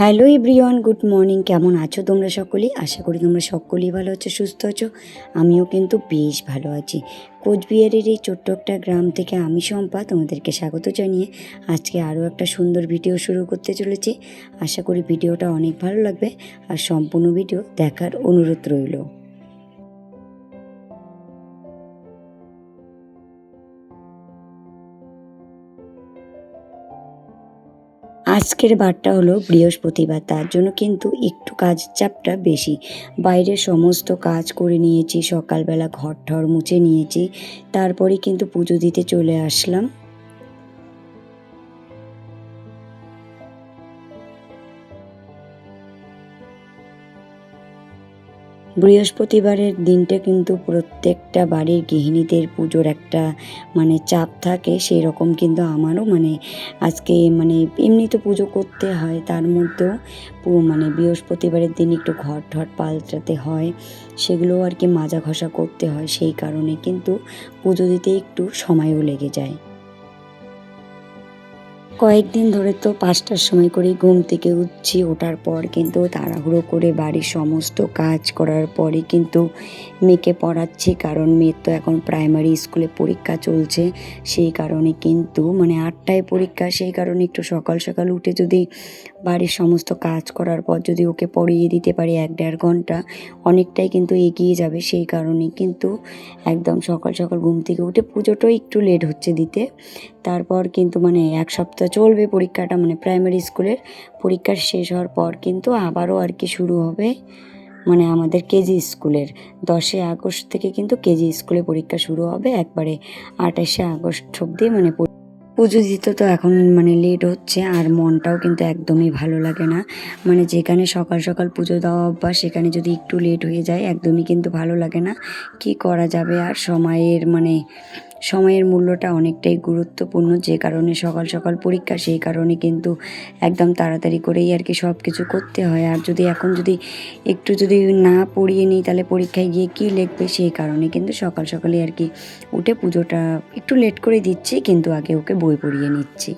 Hello everyone, good morning. কেমন আছো তোমরা সকলেই? আশা করি তোমরা সকলেই ভালো আছো, সুস্থ আছো। আমিও কিন্তু বেশ ভালো আছি। কোচবিহারের এই ছোট্ট একটা গ্রাম থেকে আমি শম্পা তোমাদেরকে স্বাগত জানিয়ে আজকে আরও একটা সুন্দর ভিডিও শুরু করতে চলেছি। আশা করি ভিডিওটা অনেক ভালো লাগবে আর সম্পূর্ণ ভিডিও দেখার অনুরোধ রইল। আজকের বারটা হলো বৃহস্পতিবার, তার জন্য কিন্তু একটু কাজের চাপটা বেশি। বাইরের সমস্ত কাজ করে নিয়েছি, সকালবেলা ঘর ঠর মুছে নিয়েছি, তারপরে কিন্তু পুজো দিতে চলে আসলাম। বৃহস্পতিবারের দিনটা কিন্তু প্রত্যেকটা বাড়ির গৃহিণীদের পুজোর একটা চাপ থাকে, সেই রকম কিন্তু আমারও আজকে এমনি তো পুজো করতে হয়, তার মধ্যেও বৃহস্পতিবারের দিন একটু ঘর ঠর পাল্টাতে হয়, সেগুলো আর কি মাজা ঘষা করতে হয়, সেই কারণে কিন্তু পুজো দিতে একটু সময়ও লেগে যায়। কয়েকদিন ধরে তো ৫টার সময় করেই ঘুম থেকে উঠছি। ওঠার পর কিন্তু তাড়াহুড়ো করে বাড়ির সমস্ত কাজ করার পরে কিন্তু মেয়েকে পড়াচ্ছি, কারণ মেয়ের তো এখন প্রাইমারি স্কুলে পরীক্ষা চলছে। সেই কারণে কিন্তু ৮টায় পরীক্ষা, সেই কারণে একটু সকাল সকাল উঠে যদি বাড়ির সমস্ত কাজ করার পর যদি ওকে পড়িয়ে দিতে পারি ১-১.৫ ঘন্টা, অনেকটাই কিন্তু এগিয়ে যাবে। সেই কারণে কিন্তু একদম সকাল সকাল ঘুম থেকে উঠে পুজোটাও একটু লেট হচ্ছে দিতে। তারপর কিন্তু ১ সপ্তাহ চলবে পরীক্ষাটা, প্রাইমারি স্কুলের পরীক্ষা শেষ হওয়ার পর কিন্তু আবারও আর কি শুরু হবে আমাদের কেজি স্কুলের। ১০ই আগস্ট থেকে কিন্তু কেজি স্কুলে পরীক্ষা শুরু হবে, একবারে ২৮শে আগস্ট অবধি পুজো দিতে তো এখন লেট হচ্ছে, আর মনটাও কিন্তু একদমই ভালো লাগে না। যেখানে সকাল সকাল পুজো দেওয়া অভ্যাস, সেখানে যদি একটু লেট হয়ে যায় একদমই কিন্তু ভালো লাগে না। কি করা যাবে আর, সময়ের মূল্যটা অনেকটাই গুরুত্বপূর্ণ। যে কারণে সকাল সকাল পরীক্ষা, সেই কারণে কিন্তু একদম তাড়াতাড়ি করেই আর কি সব কিছু করতে হয়। আর এখন যদি একটু না পড়িয়ে নিই, তাহলে পরীক্ষায় গিয়ে কী লিখবে, সেই কারণে কিন্তু সকাল সকালে আর কি উঠে পুজোটা একটু লেট করে দিচ্ছি, কিন্তু আগে ওকে বই পড়িয়ে নিচ্ছি।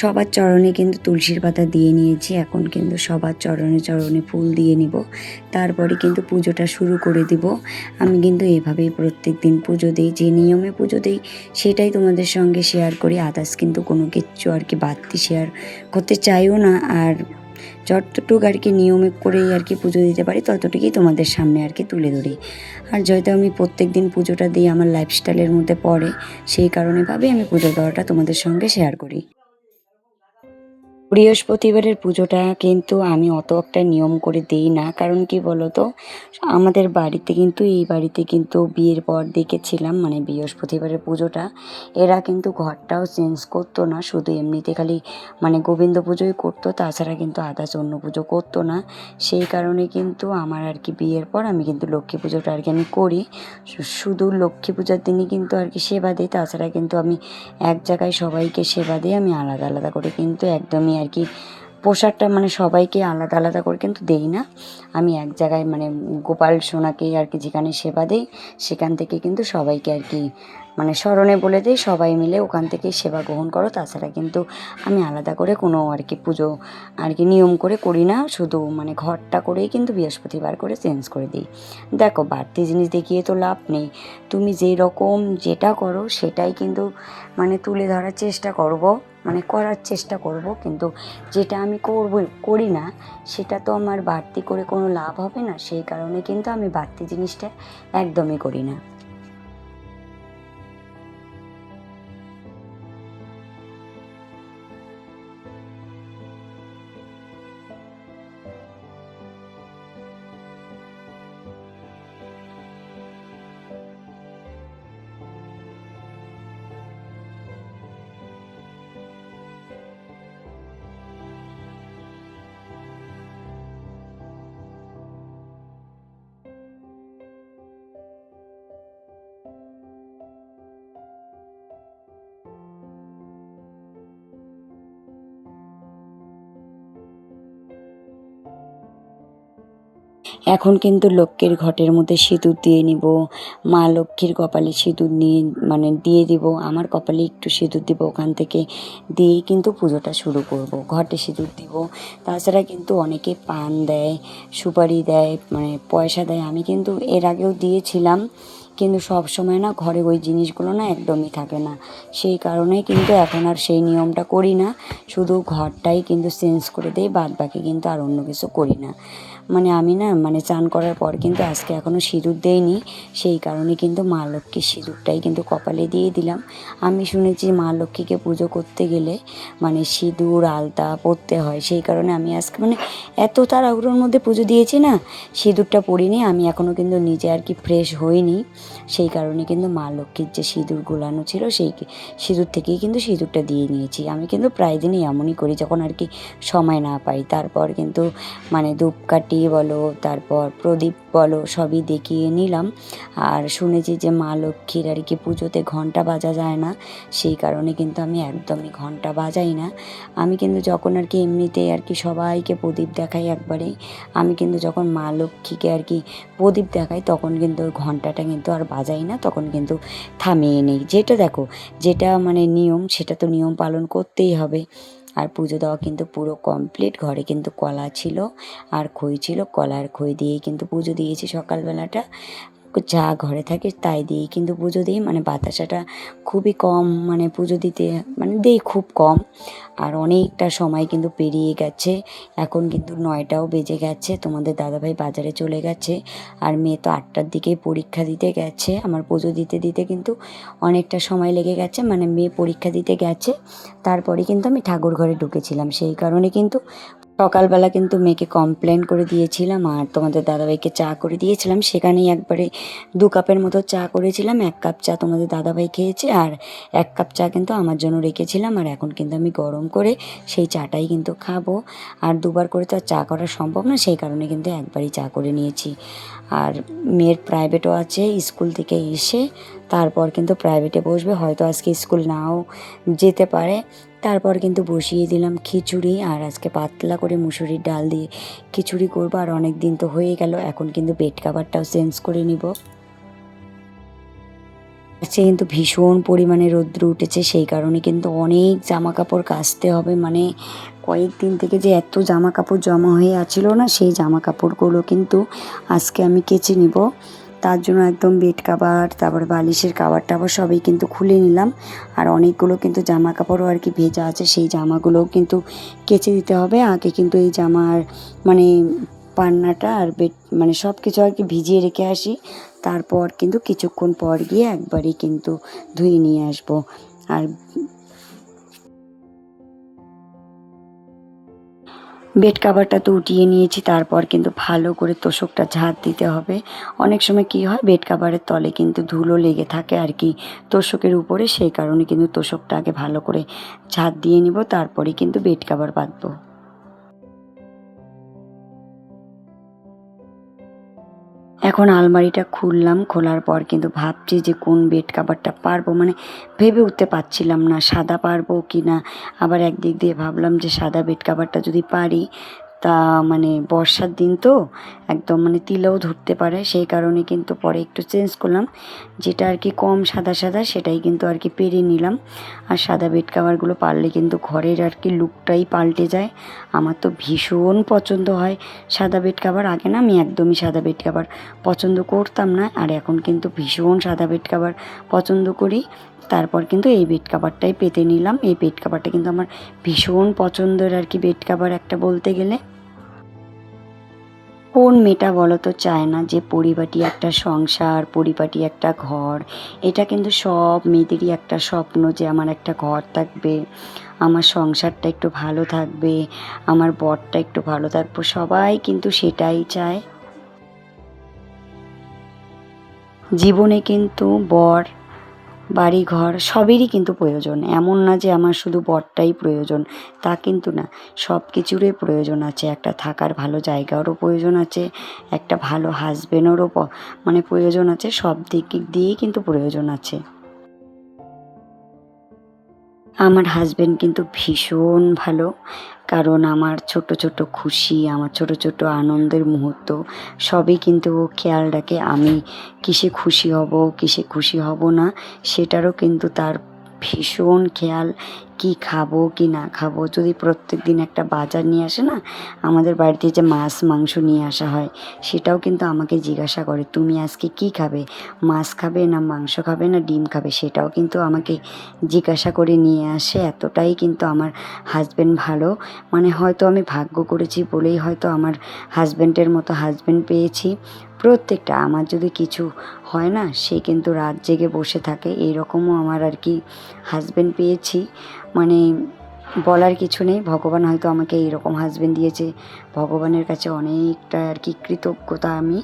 সবার চরণে কিন্তু তুলসীর পাতা দিয়ে নিয়েছি, এখন কিন্তু সবার চরণে চরণে ফুল দিয়ে নিব, তারপরে কিন্তু পুজোটা শুরু করে দিব। আমি কিন্তু এভাবেই প্রত্যেক দিন পুজো দিই, যে নিয়মে পুজো দিই সেটাই তোমাদের সঙ্গে শেয়ার করি। আদার্স কিন্তু কোনো কিচ্ছু আর কি বাড়তি শেয়ার করতে চাইও না। আর যতটুকু আর কি নিয়মে করেই আর কি পুজো দিতে পারি, ততটুকুই তোমাদের সামনে আর কি তুলে ধরি। আর যেহেতু আমি প্রত্যেক দিন পুজোটা দিই, আমার লাইফস্টাইলের মধ্যে পড়ে, সেই কারণে ভাবেই আমি পুজো দেওয়াটা তোমাদের সঙ্গে শেয়ার করি। বৃহস্পতিবারের পুজোটা কিন্তু আমি অত একটা নিয়ম করে দিই না, কারণ কি বলো তো, আমাদের বাড়িতে কিন্তু এই বাড়িতে কিন্তু বিয়ের পর দেখেছিলাম বৃহস্পতিবারের পুজোটা এরা কিন্তু ঘরটাও চেঞ্জ করতো না, শুধু এমনিতে খালি গোবিন্দ পুজোই করতো, তাছাড়া কিন্তু আদার্স অন্য পুজো করতো না। সেই কারণে কিন্তু আমার আর কি বিয়ের পর আমি কিন্তু লক্ষ্মী পুজোটা আর কি আমি করি, শুধু লক্ষ্মী পূজার দিনই কিন্তু আর কি সেবা দিই, তাছাড়া কিন্তু আমি এক জায়গায় সবাইকে সেবা দিই। আমি আলাদা আলাদা করে কিন্তু একদমই আর কি প্রসাদটা সবাইকে আলাদা আলাদা করে কিন্তু দেই না। আমি এক জায়গায় গোপাল সোনাকেই আর কি যেখানে সেবা দিই, সেখান থেকে কিন্তু সবাইকে আর কি স্মরণে বলে দিই, সবাই মিলে ওখান থেকেই সেবা গ্রহণ করো। তাছাড়া কিন্তু আমি আলাদা করে কোনো আর কি পুজো আর কি নিয়ম করে করি না, শুধু ঘরটা করেই কিন্তু বৃহস্পতিবার করে চেঞ্জ করে দিই। দেখো, বাড়তি জিনিস দেখিয়ে তো লাভ নেই, তুমি যেই রকম যেটা করো সেটাই কিন্তু তুলে ধরার চেষ্টা করব, করার চেষ্টা করব, কিন্তু যেটা আমি করি না সেটা তো আমার বাড়তি করে কোনো লাভ হবে না, সেই কারণে কিন্তু আমি বাড়তি জিনিসটা একদমই করি না। এখন কিন্তু লক্ষ্মীর ঘটের মধ্যে সিঁদুর দিয়ে নিব, মা লক্ষ্মীর কপালে সিঁদুর নিয়ে মানে দিয়ে দিব, আমার কপালে একটু সিঁদুর দিব, ওখান থেকে দিয়েই কিন্তু পুজোটা শুরু করব। ঘটে সিঁদুর দিব, তাছাড়া কিন্তু অনেকে পান দেয়, সুপারি দেয়, মানে পয়সা দেয়। আমি কিন্তু এর আগেও দিয়েছিলাম, কিন্তু সব সময় না ঘরে ওই জিনিসগুলো না একদমই থাকে না, সেই কারণেই কিন্তু এখন আর সেই নিয়মটা করি না। শুধু ঘরটাই কিন্তু চেঞ্জ করে দিই, বাদ বাকি কিন্তু আর অন্য কিছু করি না। মানে আমি না মানে চান করার পর কিন্তু আজকে এখনও সিঁদুর দেইনি, সেই কারণে কিন্তু মা লক্ষ্মীর সিঁদুরটাই কিন্তু কপালে দিয়ে দিলাম। আমি শুনেছি মা লক্ষ্মীকে পুজো করতে গেলে মানে সিঁদুর আলতা পরতে হয়, সেই কারণে আমি আজকে মানে এত তাড়াহুড়োর মধ্যে পুজো দিয়েছি না, সিঁদুরটা পরিনি। আমি এখনও কিন্তু নিজে আর কি ফ্রেশ হইনি, সেই কারণে কিন্তু মা লক্ষ্মীর যে সিঁদুর গোলানো ছিল সেই সিঁদুর থেকেই কিন্তু সিঁদুরটা দিয়ে নিয়েছি। আমি কিন্তু প্রায় দিনই এমনই করি যখন আর কি সময় না পাই। তারপর কিন্তু মানে ধূপকাঠি বলো, তারপর প্রদীপ বলো, সবই দেখিয়ে নিলাম। আর শুনেছি যে মা লক্ষ্মীর আর কি পুজোতে ঘন্টা বাজা যায় না, সেই কারণে কিন্তু আমি একদমই ঘন্টা বাজাই না। আমি কিন্তু যখন আর কি এমনিতে আর কি সবাইকে প্রদীপ দেখাই একবারেই, আমি কিন্তু যখন মা লক্ষ্মীকে আর কি প্রদীপ দেখাই তখন কিন্তু ওই ঘন্টাটা কিন্তু আর বাজাই না, তখন কিন্তু থামিয়ে নেই। যেটা দেখো, যেটা মানে নিয়ম সেটা তো নিয়ম পালন করতেই হবে। আর পুজো দেওয়া কিন্তু পুরো কমপ্লিট। ঘরে কিন্তু কলা ছিল আর খই ছিল, কলা আর খই দিয়েই কিন্তু পুজো দিয়েছি সকালবেলাটা। যা ঘরে থাকে তাই দিয়েই কিন্তু পুজো দিই, মানে বাতাসাটা খুবই কম, মানে পুজো দিতে মানে দিই খুব কম। আর অনেকটা সময় কিন্তু পেরিয়ে গেছে, এখন কিন্তু 9টাও বেজে গেছে। তোমাদের দাদাভাই বাজারে চলে গেছে, আর মেয়ে তো 8টার দিকেই পরীক্ষা দিতে গেছে। আমার পুজো দিতে দিতে কিন্তু অনেকটা সময় লেগে গেছে, মানে মেয়ে পরীক্ষা দিতে গেছে তারপরে কিন্তু আমি ঠাকুর ঘরে ঢুকেছিলাম, সেই কারণে কিন্তু সকালবেলা কিন্তু মেয়েকে কমপ্লেন করে দিয়েছিলাম আর তোমাদের দাদাভাইকে চা করে দিয়েছিলাম। সেখানেই একবারে 2 কাপের মতো চা করেছিলাম, 1 কাপ চা তোমাদের দাদাভাই খেয়েছে আর 1 কাপ চা কিন্তু আমার জন্য রেখেছিলাম। আর এখন কিন্তু আমি গরম করে সেই চাটাই কিন্তু খাবো। আর দুবার করে তো আর চা করা সম্ভব না, সেই কারণে কিন্তু একবারই চা করে নিয়েছি। আর মেয়ের প্রাইভেটও আছে, স্কুল থেকে এসে তারপর কিন্তু প্রাইভেটে বসবে, হয়তো আজকে স্কুল নাও যেতে পারে। তারপর কিন্তু বসিয়ে দিলাম খিচুড়ি, আর আজকে পাতলা করে মুসুরির ডাল দিয়ে খিচুড়ি করবো। আর অনেক দিন তো হয়ে গেল, এখন কিন্তু বেড কাভারটাও চেঞ্জ করে নিব। আজকে কিন্তু ভীষণ পরিমাণে রৌদ্র উঠেছে, সেই কারণে কিন্তু অনেক জামা কাপড় কাচতে হবে। মানে কয়েকদিন থেকে যে এত জামা কাপড় জমা হয়ে আছিল না, সেই জামা কাপড়গুলো কিন্তু আজকে আমি কেচে নিব। তার জন্য একদম বেড কাভার, তারপরে বালিশের কাভার টাভার সবই কিন্তু খুলে নিলাম। আর অনেকগুলো কিন্তু জামা কাপড়ও আর কি ভেজা আছে, সেই জামাগুলোও কিন্তু কেচে দিতে হবে। আগে কিন্তু এই জামার মানে পান্নাটা আর বেড মানে সব কিছু আর কি ভিজিয়ে রেখে আসি, তারপর কিন্তু কিছুক্ষণ পর গিয়ে একবারই কিন্তু ধুয়ে নিয়ে আসবো। আর বেড কাভারটা তো উঠিয়ে নিয়েছি, তারপর কিন্তু ভালো করে তোশকটা ঝাড় দিতে হবে। অনেক সময় কি হয়, বেড কাভারের তলে কিন্তু ধুলো লেগে থাকে আর কি তোশকের উপরে, সেই কারণে কিন্তু তোশকটা আগে ভালো করে ঝাড় দিয়ে নিব, তারপরে কিন্তু বেড কাভার পাতবো। এখন আলমারিটা খুললাম, খোলার পর কিন্তু ভাবছি যে কোন বেড কাভারটা পারবো, মানে ভেবে উঠতে পারছিলাম না সাদা পারবো কি না। আবার একদিক দিয়ে ভাবলাম যে সাদা বেড কাভারটা যদি পারি, তা মানে বর্ষার দিন তো একদম মানে তিলেও ধরতে পারে, সেই কারণে কিন্তু পরে একটু চেঞ্জ করলাম, যেটা আর কি কম সাদা সাদা সেটাই কিন্তু আর কি পেরে নিলাম। আর সাদা বেড কাভারগুলো পারলে কিন্তু ঘরের আর কি লুকটাই পাল্টে যায়। আমার তো ভীষণ পছন্দ হয় সাদা বেড কাভার। আগে না আমি একদমই সাদা বেড কাভার পছন্দ করতাম না, আর এখন কিন্তু ভীষণ সাদা বেড কাভার পছন্দ করি। তারপর কিন্তু এই বেড কাভারটাই পেতে নিলাম। এই বেড কাভারটা কিন্তু আমার ভীষণ পছন্দের আর কি বেড কাভার একটা বলতে গেলে। কোন মেয়েটা বলো তো চায় না যে পরিপাটি একটা সংসার, পরিপাটি একটা ঘর। এটা কিন্তু সব মেয়েদেরই একটা স্বপ্ন যে আমার একটা ঘর থাকবে, আমার সংসারটা একটু ভালো থাকবে, আমার বরটা একটু ভালো থাকবো, সবাই কিন্তু সেটাই চায়। জীবনে কিন্তু বর, বাড়ি ঘর সবেরই কিন্তু প্রয়োজন। এমন না যে আমার শুধু বরটাই প্রয়োজন, তা কিন্তু না। সব কিছুরই প্রয়োজন আছে, একটা থাকার ভালো জায়গারও প্রয়োজন আছে, একটা ভালো হাজবেন্ডেরও মানে প্রয়োজন আছে, সব দিক দিয়েই কিন্তু প্রয়োজন আছে। আমার হাজবেন্ড কিন্তু ভীষণ ভালো, কারণ আমার ছোট ছোট খুশি, আমার ছোট ছোট আনন্দের মুহূর্ত সবই কিন্তু ও খেয়াল রাখে। আমি কিসে খুশি হব, কিসে খুশি হব না, সেটারও কিন্তু তার ভীষণ খেয়াল। কি খাবো কি না খাবো, যদি প্রত্যেক দিন একটা বাজার নিয়ে আসে না, আমাদের বাড়িতে যে মাছ মাংস নিয়ে আসা হয়, সেটাও কিন্তু আমাকে জিজ্ঞাসা করে তুমি আজকে কি খাবে, মাছ খাবে না মাংস খাবে না ডিম খাবে, সেটাও কিন্তু আমাকে জিজ্ঞাসা করে নিয়ে আসে। এতটাই কিন্তু আমার হাজব্যান্ড ভালো। মানে হয়তো আমি ভাগ্য করেছি বলেই হয়তো আমার হাজব্যান্ডের মতো হাজব্যান্ড পেয়েছি। প্রত্যেকটা আমার যদি কিছু হয় না, সে কিন্তু রাত জেগে বসে থাকে, এইরকমও আমার আর কি হাজব্যান্ড পেয়েছি। মানে বলার কিছু নেই, ভগবান হয়তো আমাকে এইরকম হাজব্যান্ড দিয়েছে। ভগবানের কাছে অনেকটা আর কি কৃতজ্ঞতা আমি।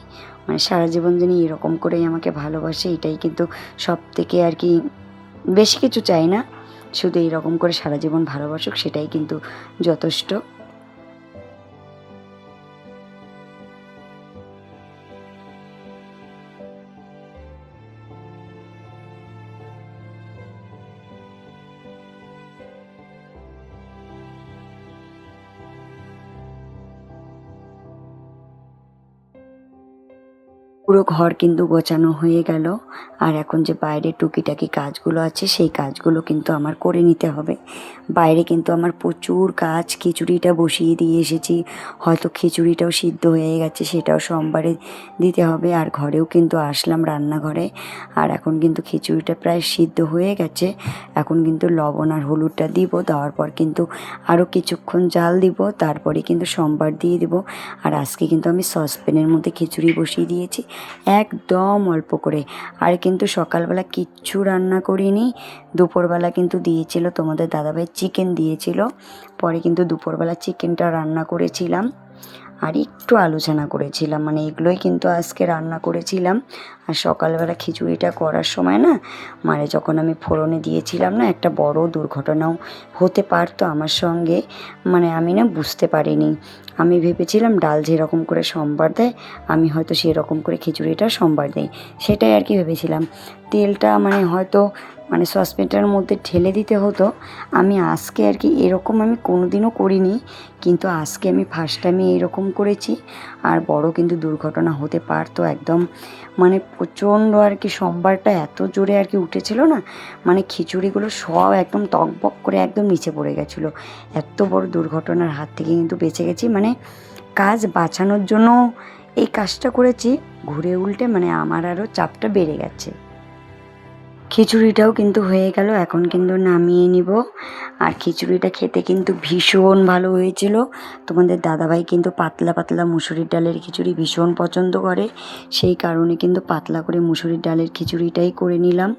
মানে সারা জীবন যিনি এরকম করেই আমাকে ভালোবাসে, এটাই কিন্তু সব থেকে আর কি, বেশি কিছু চাই না, শুধু এইরকম করে সারা জীবন ভালোবাসুক, সেটাই কিন্তু যথেষ্ট। পুরো ঘর কিন্তু গোছানো হয়ে গেল। আর এখন যে বাইরে টুকিটাকি কাজগুলো আছে, সেই কাজগুলো কিন্তু আমার করে নিতে হবে। বাইরে কিন্তু আমার প্রচুর কাজ। খিচুড়িটা বসিয়ে দিয়ে এসেছি, হয়তো খিচুড়িটাও সিদ্ধ হয়ে গেছে, সেটাও সোমবারে দিতে হবে। আর ঘরেও কিন্তু আসলাম রান্নাঘরে, আর এখন কিন্তু খিচুড়িটা প্রায় সিদ্ধ হয়ে গেছে। এখন কিন্তু লবণ আর হলুদটা দিব, দেওয়ার পর কিন্তু আরও কিছুক্ষণ জাল দিব, তারপরে কিন্তু সোমবার দিয়ে দিব। আর আজকে কিন্তু আমি সসপ্যানের মধ্যে খিচুড়ি বসিয়ে দিয়েছি, একদম অল্প করে। আর কিন্তু সকালবেলা কিচ্ছু রান্না করিনি। দুপুরবেলা কিন্তু দিয়েছিল তোমাদের দাদাভাই, চিকেন দিয়েছিল, পরে কিন্তু দুপুরবেলা চিকেনটা রান্না করেছিলাম। আর একটু আলু ছানা করেছিলাম, মানে এগুলোই কিন্তু আজকে রান্না করেছিলাম। আর সকালবেলা খিচুড়িটা করার সময় না, মানে যখন আমি ফোড়নে দিয়েছিলাম না, একটা বড় দুর্ঘটনাও হতে পারতো আমার সঙ্গে। মানে আমি না বুঝতে পারিনি, আমি ভেবেছিলাম ডাল যেরকম করে সোমবার দেয়, আমি হয়তো সেরকম করে খিচুড়িটা সোমবার দিই, সেটাই আর কি ভেবেছিলাম। তেলটা মানে হয়তো মানে সসপ্যানটার মধ্যে ঢেলে দিতে হতো। আমি আজকে আর কি এরকম আমি কোনো দিনও করিনি, কিন্তু আজকে আমি ফার্স্ট টাইমে এরকম করেছি। আর বড় কিন্তু দুর্ঘটনা হতে পারতো একদম। মানে প্রচণ্ড আর কি সোমবারটা এত জোরে আর কি উঠেছিল না, মানে খিচুড়িগুলো সব একদম টকবক করে একদম নিচে পড়ে গেছিলো। এত বড় দুর্ঘটনার হাত থেকে কিন্তু বেঁচে গেছি। মানে কাজ বাঁচানোর জন্য এই কাজটা করেছি, ঘুরে উল্টে মানে আমার আরও চাপটা বেড়ে গেছে। খিচুড়িটাও কিন্তু হয়ে গেল, এখন কিন্তু নামিয়ে নিব। আর খিচুড়িটা খেতে কিন্তু ভীষণ ভালো হয়েছিল। তোমাদের দাদাভাই কিন্তু পাতলা পাতলা মুসুরির ডালের খিচুড়ি ভীষণ পছন্দ করে, সেই কারণে কিন্তু পাতলা করে মুসুরির ডালের খিচুড়িটাই করে নিলাম।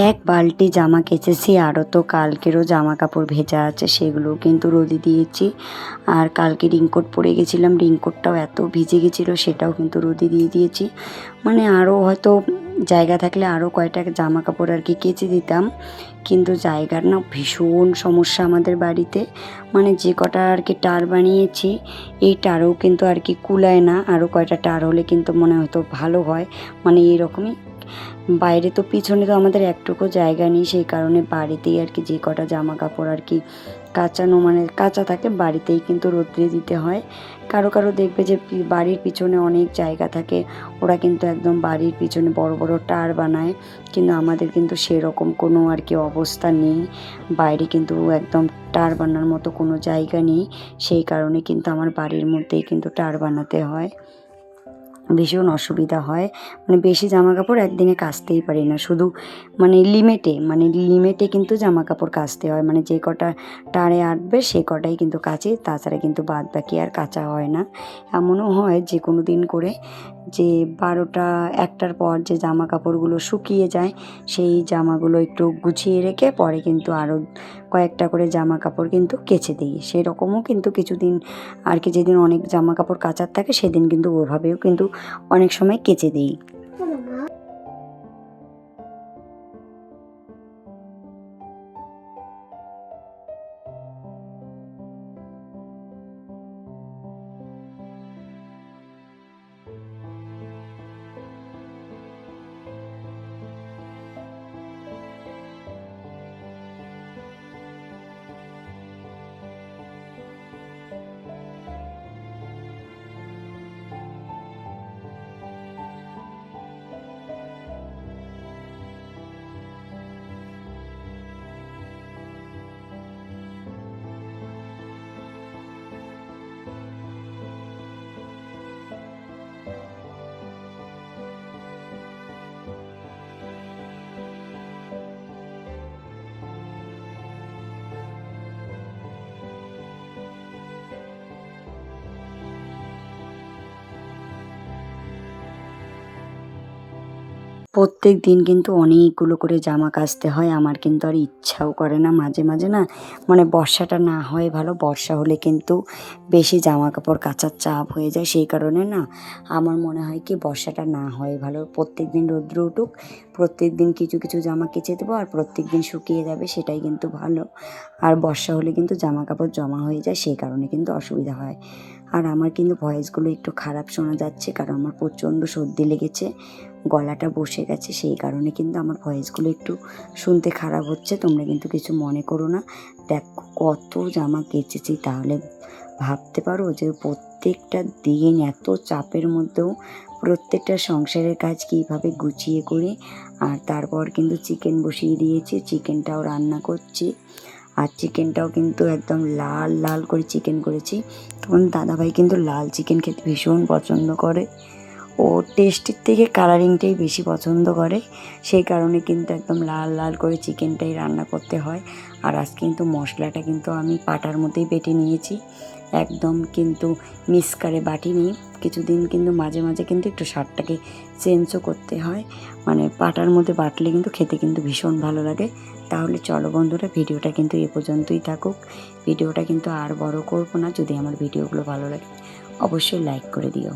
এক বালতি জামা কেচেছি, আরও তো কালকেরও জামা কাপড় ভেজা আছে, সেগুলোও কিন্তু রোদে দিয়েছি। আর কালকে রেইনকোট পরে গেছিলাম, রেইনকোটটাও এত ভিজে গেছিলো, সেটাও কিন্তু রোদে দিয়ে দিয়েছি। মানে আরও হয়তো জায়গা থাকলে আরও কয়টা জামা কাপড় আর কি কেচে দিতাম, কিন্তু জায়গার না ভীষণ সমস্যা আমাদের বাড়িতে। মানে যে কটা আর কি টার বানিয়েছি, এই টারও কিন্তু আর কি কুলায় না, আরও কয়টা টার হলে কিন্তু মনে হয়তো ভালো হয়। মানে এরকমই, বাইরে তো পিছনে তো আমাদের একটুকু জায়গা নেই, সেই কারণে বাড়িতেই আর কি যে কটা জামা কাপড় আর কি কাচানো মানে কাঁচা থাকে, বাড়িতেই কিন্তু রোদ্রে দিতে হয়। কারো কারো দেখবে যে বাড়ির পিছনে অনেক জায়গা থাকে, ওরা কিন্তু একদম বাড়ির পিছনে বড় বড় টার বানায়, কিন্তু আমাদের কিন্তু সেরকম কোনো আর কি অবস্থা নেই। বাইরে কিন্তু একদম টার বানানোর মতো কোনো জায়গা নেই, সেই কারণে কিন্তু আমার বাড়ির মধ্যেই কিন্তু টার বানাতে হয়। ভীষণ অসুবিধা হয়, মানে বেশি জামা কাপড় একদিনে কাচতেই পারি না, শুধু লিমিটে কিন্তু জামা কাপড় কাচতে হয়। মানে যে কটা টারে আটবে সে কটাই কিন্তু কাচি, তাছাড়া কিন্তু বাদ বাকি আর কাচা হয় না। এমনও হয় যে কোনো দিন করে যে 12টা 1টার পর যে জামা কাপড়গুলো শুকিয়ে যায়, সেই জামাগুলো একটু গুছিয়ে রেখে পরে কিন্তু আরও কয়েকটা করে জামা কাপড় কিন্তু কেচে দিই। সেরকমও কিন্তু কিছুদিন আর কি, যেদিন অনেক জামা কাপড় কাচার থাকে সেদিন কিন্তু ওভাবেও কিন্তু অনেক সময় কেচে দিই। প্রত্যেক দিন কিন্তু অনেকগুলো করে জামা কাচতে হয়। আমার কিন্তু আর ইচ্ছাও করে না, মাঝে মাঝে না মানে বর্ষাটা না হয় ভালো, বর্ষা হলে কিন্তু বেশি জামা কাপড় কাচার চাপ হয়ে যায়। সেই কারণে না আমার মনে হয় কি বর্ষাটা না হয় ভালো, প্রত্যেক দিন রৌদ্র উঠুক, প্রত্যেক দিন কিছু কিছু জামা কেচে দেবো আর প্রত্যেক দিন শুকিয়ে যাবে, সেটাই কিন্তু ভালো। আর বর্ষা হলে কিন্তু জামা কাপড় জমা হয়ে যায়, সেই কারণে কিন্তু অসুবিধা হয়। আর আমার কিন্তু ভয়েসগুলো একটু খারাপ শোনা যাচ্ছে, কারণ আমার প্রচণ্ড সর্দি লেগেছে, গলাটা বসে গেছে, সেই কারণে কিন্তু আমার ভয়েসগুলো একটু শুনতে খারাপ হচ্ছে। তোমরা কিন্তু কিছু মনে করো না। দেখো কত জামা কেচেছি, তাহলে ভাবতে পারো যে প্রত্যেকটা দিন এত চাপের মধ্যেও প্রত্যেকটা সংসারের কাজ কীভাবে গুছিয়ে করে। আর তারপর কিন্তু চিকেন বসিয়ে দিয়েছি, চিকেনটাও রান্না করছি। আর চিকেনটাও কিন্তু একদম লাল লাল করে চিকেন করেছি। তখন দাদাভাই কিন্তু লাল চিকেন খেতে ভীষণ পছন্দ করে, ও টেস্টের থেকে কালারিংটাই বেশি পছন্দ করে, সেই কারণে কিন্তু একদম লাল লাল করে চিকেনটাই রান্না করতে হয়। আর আজ কিন্তু মশলাটা কিন্তু আমি পাটার মধ্যেই বেটে নিয়েছি, একদম কিন্তু মিক্সারে বাটিনি। কিছুদিন কিন্তু মাঝে মাঝে কিন্তু একটু স্বাদটাকে চেঞ্জও করতে হয়, মানে পাটার মধ্যে বাটলে কিন্তু খেতে কিন্তু ভীষণ ভালো লাগে। তাহলে চলো বন্ধুরা, ভিডিওটা কিন্তু এ পর্যন্তই থাকুক। ভিডিওটা কিন্তু আর বড় করব না। যদি আমার ভিডিওগুলো ভালো লাগে অবশ্যই লাইক করে দিও।